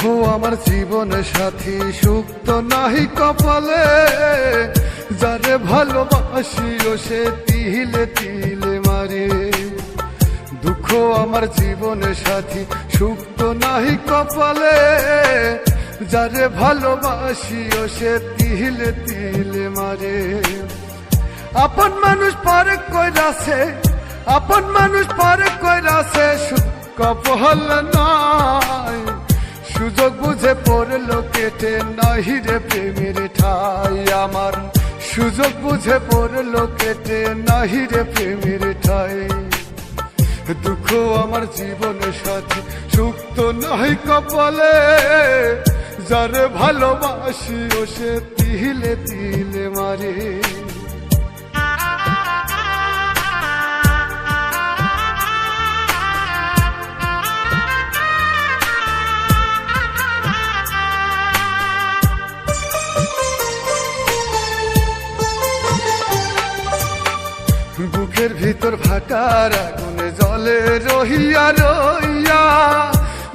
আমার জীবনের সাথী, সুখ তো নাহি কপালে, যারে ভালোবাসিও সে তিলে তিলে মারে। দুঃখ আমার জীবনের সাথী, সুখ তো নাহি কপালে, যারে ভালোবাসিও সে তিলে তিলে মারে। আপন মানুষ পারে কইরাছে, আপন মানুষ পারে কইরাছে, সুখ কপাল নাই। সুযোগ বুঝে পড়লো কেটে, নাহি রে প্রেমের ঠাই আমার। সুযোগ বুঝে পড়লো কেটে, নাহি রে প্রেমের ঠাই। দুঃখ আমার জীবনের সাথী, সুখ তো নাহি কপালে, যারে ভালোবাসিও সে তিলে তিলে মারে। বুকের ভিতর ভাটার আগুনে জলে রহিয়া রইয়া,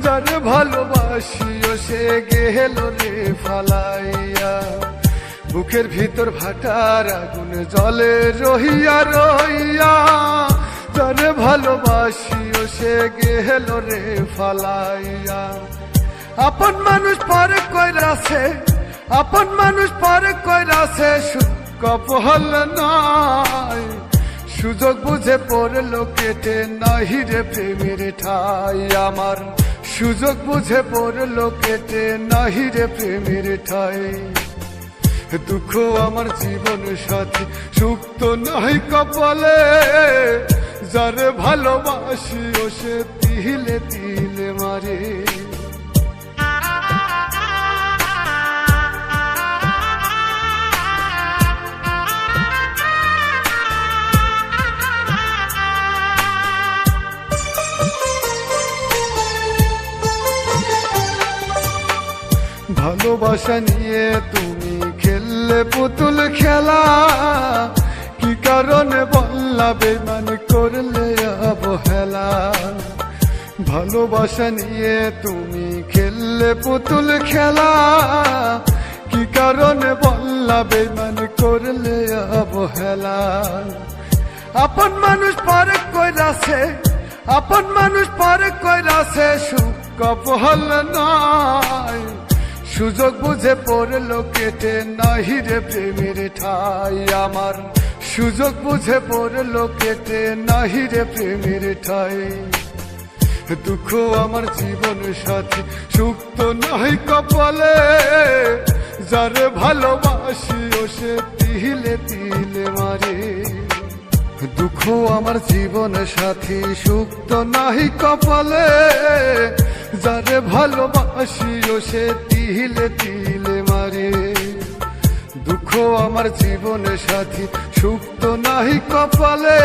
যারে ভালোবাসিও সে গেল রে ফালাইয়া। বুকের ভিতর ভাটার আগুনে জলে রহিয়া রইয়া, যারে ভালোবাসিও সে গেল রে ফালাইয়া। আপন মানুষ পারে কইরাছে, আপন মানুষ পারে কইরাছে, সুখ কপাল নাই। সুযোগ বুঝে পড়লো কেটে, নাহি রে প্রেমের ঠাই আমার। সুযোগ বুঝে পড়লো কেটে, নাহি রে প্রেমের ঠাই। দুঃখ আমার জীবনের সাথী, সুখ তো নাহি কপালে, যারে ভালোবাসিও সে তিলে তিলে মারে। ভালোবাসা নিয়ে তুমি খেললে পুতুল খেলা, কি কারণে বললা বেমান করলে অবহেলা। ভালোবাসা নিয়ে তুমি খেললে পুতুল খেলা, কি কারণে বললা বেমান করলে অবহেলা। আপন মানুষ পারে কইরাছে, আপন মানুষ পারে কইরাছে, সুখ কপাল নাই। সুযোগ বুঝে পড়লো কেটে, নাহি রে প্রেমের ঠাই আমার। সুযোগ বুঝে পড়লো কেটে, নাহি রে প্রেমের ঠাই। দুঃখ আমার জীবনের সাথী, সুখ তো নাহি কপালে, যারে ভালোবাসিও সে তিলে তিলে মারে। দুঃখ আমার জীবনের সাথী, সুখ তো নাহি কপালে, যারে ভালোবাসিও সে তিলে তিলে মারে। দুঃখ আমার জীবনের সাথী, সুখ তো নাহি কপালে,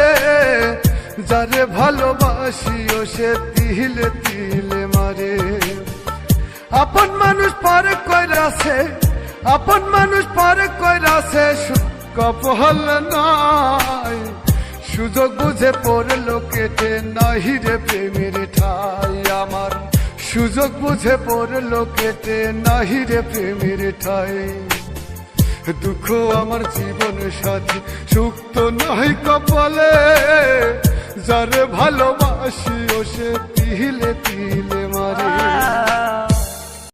যারে ভালোবাসিও সে তিলে তিলে মারে। আপন মানুষ পারে কইরাছে, আপন মানুষ পারে কইরাছে, সুখ কপাল নাই। সুযোগ বুঝে পড়লো কেটে, নাহি রে প্রেমের ঠাই আমার। সুযোগ বুঝে পড়লো কেটে, নাহি রে প্রেমের ঠাই। দুঃখ আমার জীবনের সাথী, সুখ তো নাহি কপালে, যারে ভালোবাসিও সে তিলে তিলে মারে।